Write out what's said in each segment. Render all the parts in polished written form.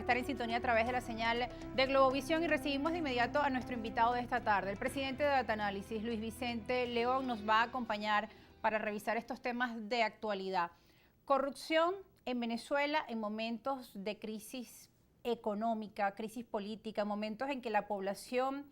estar en sintonía a través de la señal de Globovisión y recibimos de inmediato a nuestro invitado de esta tarde. El presidente de Data-Análisis, Luis Vicente León, nos va a acompañar para revisar estos temas de actualidad. Corrupción en Venezuela en momentos de crisis económica, crisis política, momentos en que la población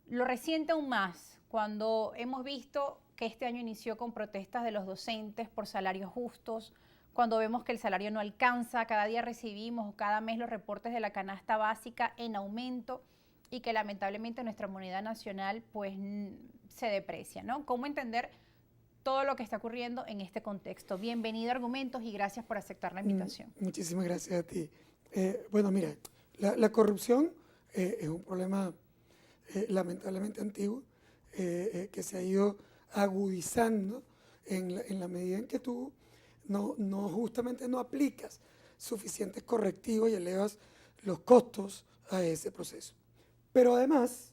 lo resiente aún más, cuando hemos visto que este año inició con protestas de los docentes por salarios justos, cuando vemos que el salario no alcanza, cada día recibimos, cada mes los reportes de la canasta básica en aumento y que lamentablemente nuestra moneda nacional pues se deprecia, ¿no? ¿Cómo entender todo lo que está ocurriendo en este contexto? Bienvenido a Argumentos y gracias por aceptar la invitación. Muchísimas gracias a ti. Bueno, mira, la corrupción es un problema lamentablemente antiguo que se ha ido agudizando en la medida en que tú justamente no aplicas suficientes correctivos y elevas los costos a ese proceso. Pero además,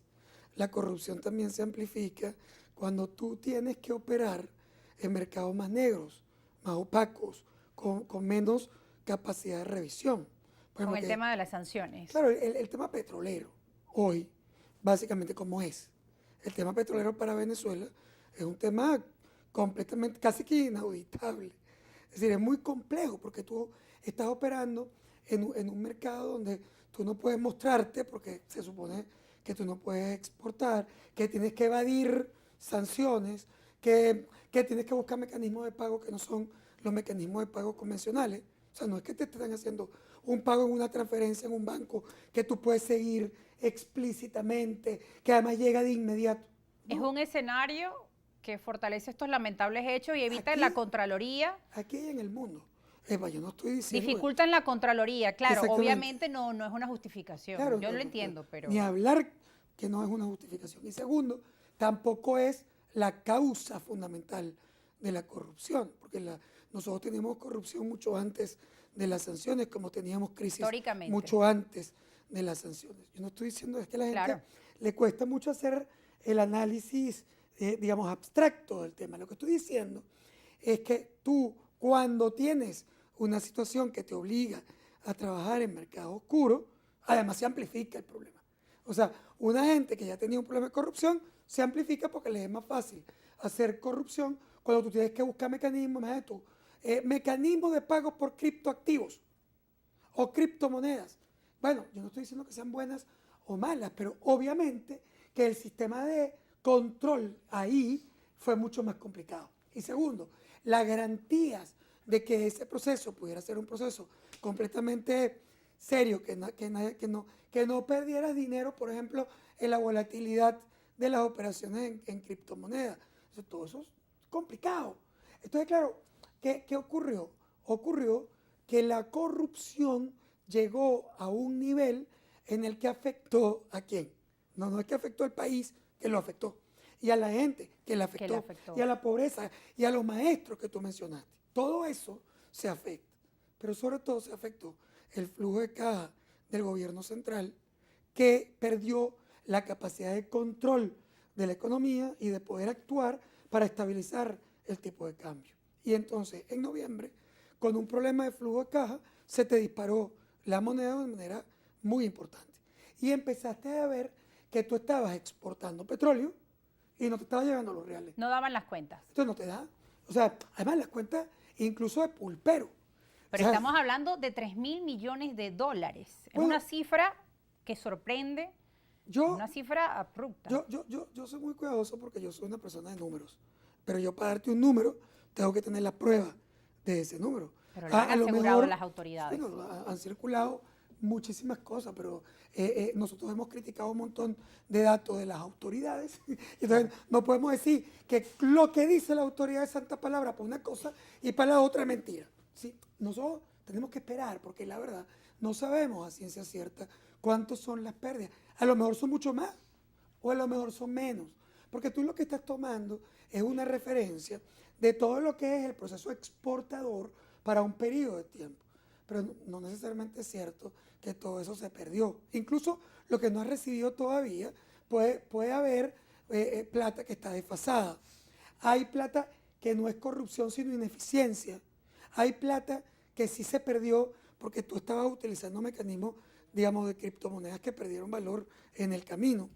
la corrupción también se amplifica cuando tú tienes que operar en mercados más negros, más opacos, con menos capacidad de revisión. Con el tema de las sanciones. Claro, el tema petrolero, hoy, básicamente como es. El tema petrolero para Venezuela es un tema completamente, casi que inauditable. Es decir, es muy complejo porque tú estás operando en un mercado donde tú no puedes mostrarte porque se supone que tú no puedes exportar, que tienes que evadir sanciones, que tienes que buscar mecanismos de pago que no son los mecanismos de pago convencionales. O sea, no es que te estén haciendo un pago en una transferencia en un banco que tú puedes seguir explícitamente, que además llega de inmediato. ¿No? Es un escenario que fortalece estos lamentables hechos y evita Aquí, la Contraloría. Aquí en el mundo. Eva, yo no estoy diciendo... Dificultan la Contraloría, claro, obviamente no es una justificación, claro, yo no, lo entiendo, pero... Ni hablar que no es una justificación. Y segundo, tampoco es la causa fundamental de la corrupción, porque nosotros teníamos corrupción mucho antes de las sanciones, como teníamos crisis mucho antes de las sanciones. Yo no estoy diciendo es que a la gente le cuesta mucho hacer el análisis, digamos, abstracto del tema. Lo que estoy diciendo es que tú, cuando tienes una situación que te obliga a trabajar en mercado oscuro, además se amplifica el problema. O sea, una gente que ya tenía un problema de corrupción se amplifica porque les es más fácil hacer corrupción cuando tú tienes que buscar mecanismos, mecanismos de pagos por criptoactivos o criptomonedas. Bueno, yo no estoy diciendo que sean buenas o malas, pero obviamente que el sistema de control ahí fue mucho más complicado. Y segundo, las garantías de que ese proceso pudiera ser un proceso completamente serio, que no perdieras dinero, por ejemplo, en la volatilidad de las operaciones en criptomonedas. Todo eso es complicado. Entonces, claro, ¿qué ocurrió? Ocurrió que la corrupción llegó a un nivel en el que afectó ¿a quién? No es que afectó al país, que lo afectó, y a la gente que le afectó, y a la pobreza, y a los maestros que tú mencionaste. Todo eso se afecta, pero sobre todo se afectó el flujo de caja del gobierno central, que perdió la capacidad de control de la economía y de poder actuar para estabilizar el tipo de cambio. Y entonces, en noviembre, con un problema de flujo de caja, se te disparó la moneda de manera muy importante. Y empezaste a ver que tú estabas exportando petróleo y no te estaba llegando los reales. No daban las cuentas. Entonces no te da. O sea, además las cuentas incluso de pulpero. Pero estamos hablando de 3.000 millones de dólares. Es una cifra que sorprende, una cifra abrupta. Yo soy muy cuidadoso porque yo soy una persona de números. Pero yo para darte un número tengo que tener la prueba de ese número. Pero lo han asegurado las autoridades. Bueno, han circulado muchísimas cosas, pero nosotros hemos criticado un montón de datos de las autoridades. Entonces, no podemos decir que lo que dice la autoridad es santa palabra para una cosa y para la otra es mentira. ¿Sí? Nosotros tenemos que esperar, porque la verdad no sabemos a ciencia cierta cuántos son las pérdidas. A lo mejor son mucho más o a lo mejor son menos, porque tú lo que estás tomando es una referencia de todo lo que es el proceso exportador para un periodo de tiempo. Pero no necesariamente es cierto que todo eso se perdió. Incluso lo que no has recibido todavía, puede haber plata que está desfasada. Hay plata que no es corrupción, sino ineficiencia. Hay plata que sí se perdió porque tú estabas utilizando mecanismos, digamos, de criptomonedas que perdieron valor en el camino.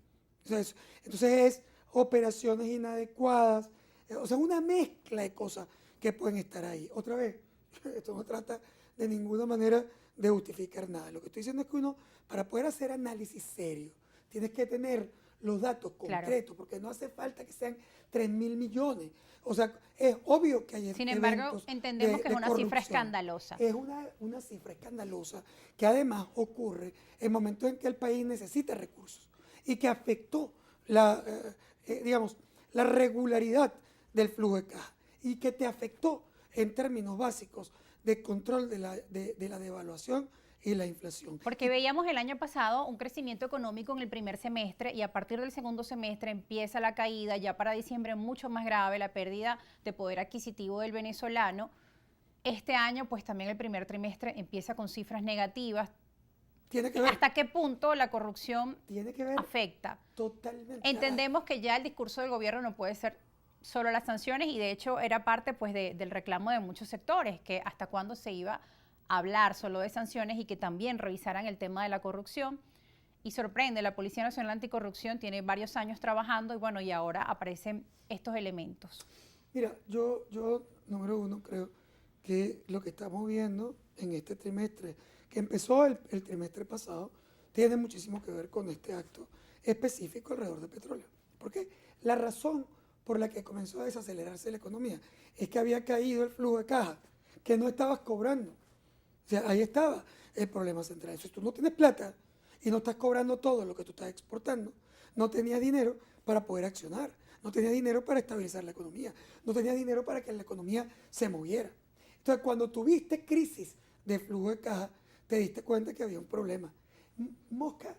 Entonces es operaciones inadecuadas, o sea, una mezcla de cosas que pueden estar ahí. Otra vez, esto no trata de ninguna manera de justificar nada. Lo que estoy diciendo es que uno, para poder hacer análisis serio, tienes que tener los datos concretos, claro, porque no hace falta que sean 3.000 millones. O sea, es obvio que hay Sin embargo, entendemos que es una cifra escandalosa. Es una cifra escandalosa que además ocurre en momentos en que el país necesita recursos y que afectó digamos, la regularidad del flujo de caja y que te afectó en términos básicos de control de la devaluación y la inflación. Porque veíamos el año pasado un crecimiento económico en el primer semestre y a partir del segundo semestre empieza la caída, ya para diciembre mucho más grave, la pérdida de poder adquisitivo del venezolano. Este año, pues también el primer trimestre empieza con cifras negativas. Tiene que ver. ¿Hasta qué punto la corrupción afecta? Totalmente. Entendemos que ya el discurso del gobierno no puede ser solo las sanciones y de hecho era parte pues del reclamo de muchos sectores, que hasta cuándo se iba a hablar solo de sanciones y que también revisaran el tema de la corrupción. Y sorprende, la Policía Nacional Anticorrupción tiene varios años trabajando y bueno, y ahora aparecen estos elementos. Mira, yo número uno, creo que lo que estamos viendo en este trimestre, que empezó el trimestre pasado, tiene muchísimo que ver con este acto específico alrededor de petróleo. Porque la razón por la que comenzó a desacelerarse la economía es que había caído el flujo de caja, que no estabas cobrando. O sea, ahí estaba el problema central. Si tú no tienes plata y no estás cobrando todo lo que tú estás exportando, no tenías dinero para poder accionar, no tenías dinero para estabilizar la economía, no tenías dinero para que la economía se moviera. Entonces, cuando tuviste crisis de flujo de caja, te diste cuenta que había un problema. Mosca,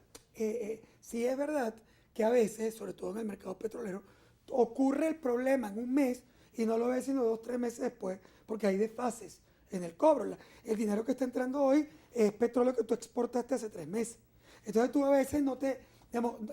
sí es verdad que a veces, sobre todo en el mercado petrolero, ocurre el problema en un mes y no lo ves sino 2 o 3 meses después, porque hay desfases en el cobro. El dinero que está entrando hoy es petróleo que tú exportaste hace 3 meses. Entonces tú a veces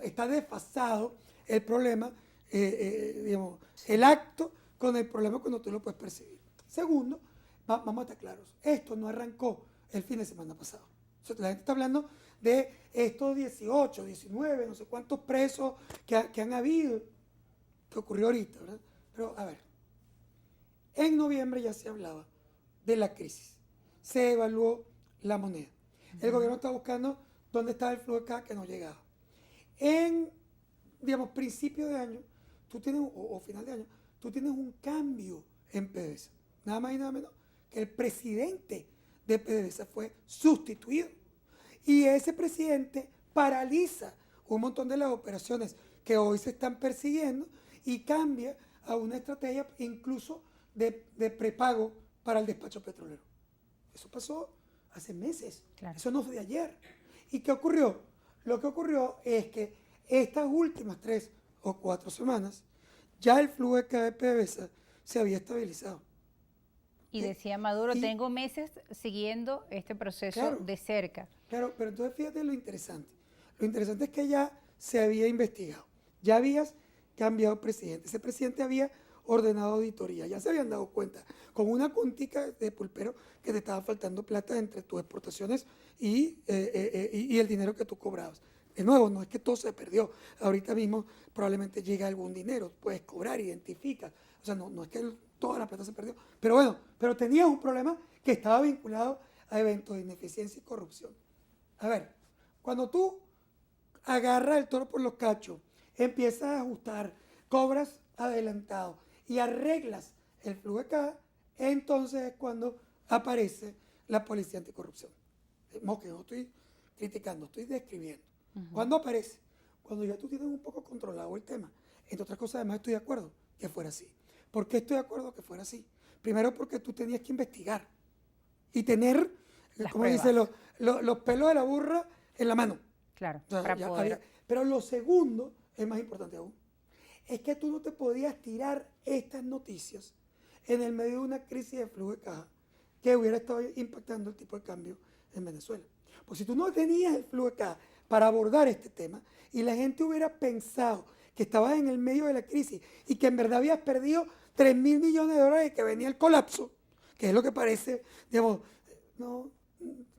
está desfasado el problema, digamos, el acto con el problema cuando tú lo puedes percibir. Segundo, vamos a estar claros, esto no arrancó el fin de semana pasado. O sea, la gente está hablando de estos 18, 19, no sé cuántos presos que han habido, que ocurrió ahorita, ¿verdad? Pero a ver, en noviembre ya se hablaba de la crisis, se evaluó la moneda. El gobierno está buscando dónde estaba el flujo de caja que no llegaba. En, digamos, principio de año, tú tienes, o final de año, tú tienes un cambio en PDVSA. Nada más y nada menos que el presidente de PDVSA fue sustituido. Y ese presidente paraliza un montón de las operaciones que hoy se están persiguiendo y cambia a una estrategia incluso de prepago para el despacho petrolero. Eso pasó hace meses, claro. Eso no fue de ayer. ¿Y qué ocurrió? Lo que ocurrió es que estas últimas 3 o 4 semanas ya el flujo de caja de PDVSA se había estabilizado. Y decía Maduro, tengo meses siguiendo este proceso, claro, de cerca. Claro, pero entonces fíjate lo interesante. Lo interesante es que ya se había investigado, ya habías cambiado presidente. Ese presidente había ordenado auditoría, ya se habían dado cuenta con una contica de pulpero que te estaba faltando plata entre tus exportaciones y el dinero que tú cobrabas. De nuevo, no es que todo se perdió. Ahorita mismo probablemente llega algún dinero, puedes cobrar, identificas. O sea, no es que toda la plata se perdió. Pero bueno, pero tenías un problema que estaba vinculado a eventos de ineficiencia y corrupción. A ver, cuando tú agarras el toro por los cachos, empiezas a ajustar, cobras adelantado y arreglas el flujo de caja, entonces es cuando aparece la Policía Anticorrupción. Mosca, no estoy criticando, estoy describiendo. ¿Cuándo aparece? Cuando ya tú tienes un poco controlado el tema. Entre otras cosas, además, estoy de acuerdo que fuera así. ¿Por qué estoy de acuerdo que fuera así? Primero, porque tú tenías que investigar y tener, como dice, los pelos de la burra en la mano. Claro, o sea, para poder. Pero lo segundo, es más importante aún, es que tú no te podías tirar estas noticias en el medio de una crisis de flujo de caja que hubiera estado impactando el tipo de cambio en Venezuela. Pues si tú no tenías el flujo de caja para abordar este tema y la gente hubiera pensado que estabas en el medio de la crisis y que en verdad habías perdido 3.000 millones de dólares y que venía el colapso, que es lo que parece, digamos, no,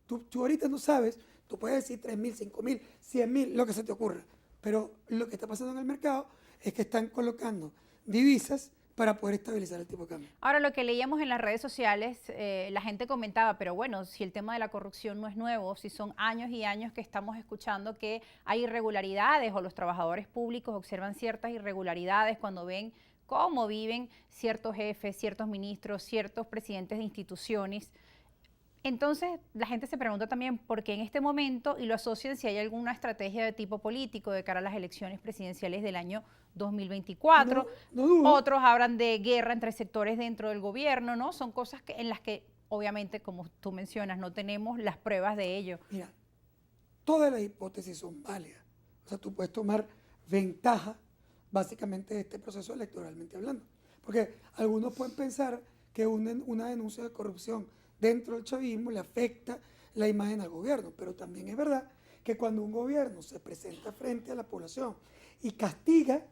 Tú ahorita no sabes, tú puedes decir 3.000, 5.000, 100.000, lo que se te ocurra, pero lo que está pasando en el mercado es que están colocando divisas para poder estabilizar el tipo de cambio. Ahora, lo que leíamos en las redes sociales, la gente comentaba, pero bueno, si el tema de la corrupción no es nuevo, si son años y años que estamos escuchando que hay irregularidades o los trabajadores públicos observan ciertas irregularidades cuando ven cómo viven ciertos jefes, ciertos ministros, ciertos presidentes de instituciones. Entonces, la gente se pregunta también por qué en este momento, y lo asocian si hay alguna estrategia de tipo político de cara a las elecciones presidenciales del año 2024. No dudo. Otros hablan de guerra entre sectores dentro del gobierno, ¿no? Son cosas en las que, obviamente, como tú mencionas, no tenemos las pruebas de ello. Mira, todas las hipótesis son válidas. O sea, tú puedes tomar ventaja, básicamente, de este proceso electoralmente hablando. Porque algunos pueden pensar que una denuncia de corrupción dentro del chavismo le afecta la imagen al gobierno, pero también es verdad que cuando un gobierno se presenta frente a la población y castiga,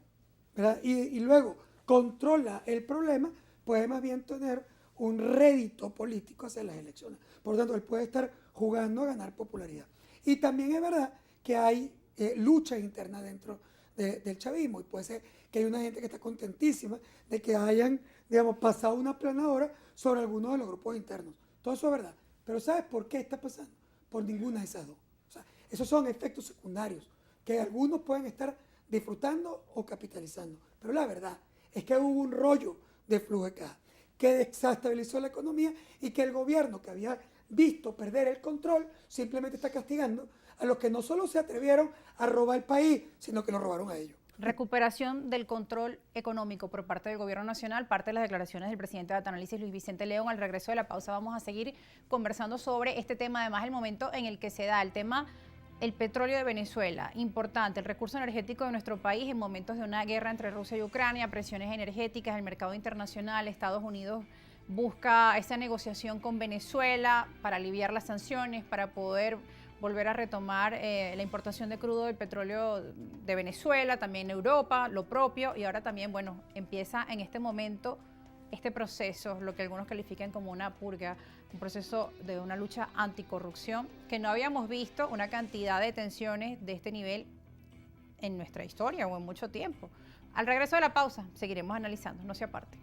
¿verdad? Y luego controla el problema, puede más bien tener un rédito político hacia las elecciones. Por lo tanto, él puede estar jugando a ganar popularidad. Y también es verdad que hay lucha interna dentro del chavismo, y puede ser que hay una gente que está contentísima de que hayan, digamos, pasado una aplanadora sobre algunos de los grupos internos. Todo eso es verdad. Pero ¿sabes por qué está pasando? Por ninguna de esas dos. O sea, esos son efectos secundarios que algunos pueden estar disfrutando o capitalizando. Pero la verdad es que hubo un rollo de flujo de caja que desestabilizó la economía y que el gobierno, que había visto perder el control, simplemente está castigando a los que no solo se atrevieron a robar el país, sino que lo robaron a ellos. Recuperación del control económico por parte del gobierno nacional, parte de las declaraciones del presidente de Datanálisis, Luis Vicente León. Al regreso de la pausa vamos a seguir conversando sobre este tema, además el momento en el que se da el tema, el petróleo de Venezuela, importante, el recurso energético de nuestro país en momentos de una guerra entre Rusia y Ucrania, presiones energéticas, el mercado internacional. Estados Unidos busca esa negociación con Venezuela para aliviar las sanciones, para poder volver a retomar la importación de crudo del petróleo de Venezuela, también Europa, lo propio, y ahora también, bueno, empieza en este momento este proceso, lo que algunos califican como una purga, un proceso de una lucha anticorrupción, que no habíamos visto una cantidad de tensiones de este nivel en nuestra historia o en mucho tiempo. Al regreso de la pausa, seguiremos analizando, no se aparte.